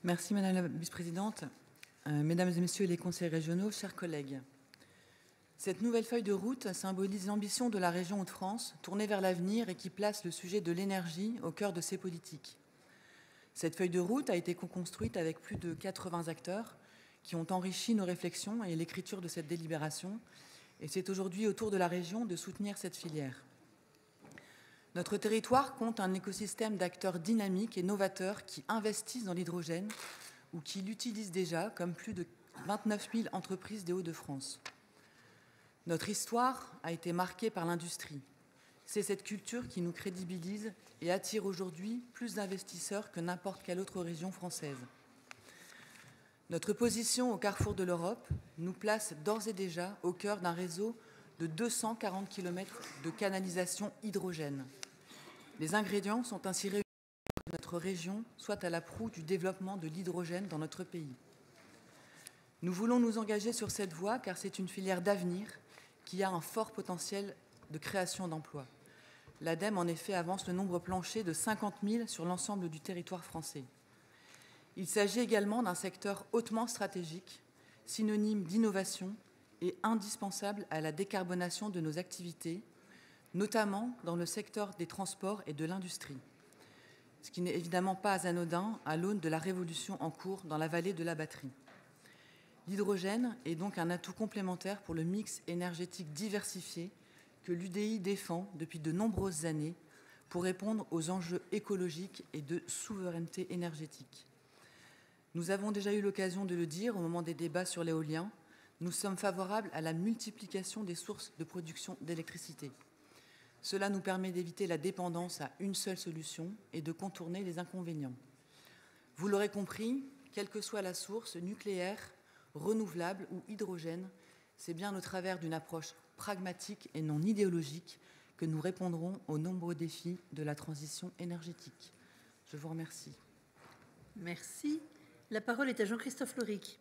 Merci Madame la Vice-présidente. Mesdames et Messieurs les conseillers régionaux, chers collègues. Cette nouvelle feuille de route symbolise l'ambition de la région Hauts-de-France, tournée vers l'avenir et qui place le sujet de l'énergie au cœur de ses politiques. Cette feuille de route a été co-construite avec plus de 80 acteurs qui ont enrichi nos réflexions et l'écriture de cette délibération. Et c'est aujourd'hui au tour de la région de soutenir cette filière. Notre territoire compte un écosystème d'acteurs dynamiques et novateurs qui investissent dans l'hydrogène ou qui l'utilisent déjà, comme plus de 29 000 entreprises des Hauts-de-France. Notre histoire a été marquée par l'industrie. C'est cette culture qui nous crédibilise et attire aujourd'hui plus d'investisseurs que n'importe quelle autre région française. Notre position au carrefour de l'Europe nous place d'ores et déjà au cœur d'un réseau de 240 km de canalisation hydrogène. Les ingrédients sont ainsi réunis pour que notre région soit à la proue du développement de l'hydrogène dans notre pays. Nous voulons nous engager sur cette voie car c'est une filière d'avenir qui a un fort potentiel de création d'emplois. L'ADEME, en effet, avance le nombre plancher de 50 000 sur l'ensemble du territoire français. Il s'agit également d'un secteur hautement stratégique, synonyme d'innovation et indispensable à la décarbonation de nos activités, notamment dans le secteur des transports et de l'industrie, ce qui n'est évidemment pas anodin à l'aune de la révolution en cours dans la vallée de la batterie. L'hydrogène est donc un atout complémentaire pour le mix énergétique diversifié que l'UDI défend depuis de nombreuses années pour répondre aux enjeux écologiques et de souveraineté énergétique. Nous avons déjà eu l'occasion de le dire au moment des débats sur l'éolien, nous sommes favorables à la multiplication des sources de production d'électricité. Cela nous permet d'éviter la dépendance à une seule solution et de contourner les inconvénients. Vous l'aurez compris, quelle que soit la source, nucléaire, renouvelable ou hydrogène, c'est bien au travers d'une approche pragmatique et non idéologique que nous répondrons aux nombreux défis de la transition énergétique. Je vous remercie. Merci. La parole est à Jean-Christophe Loric.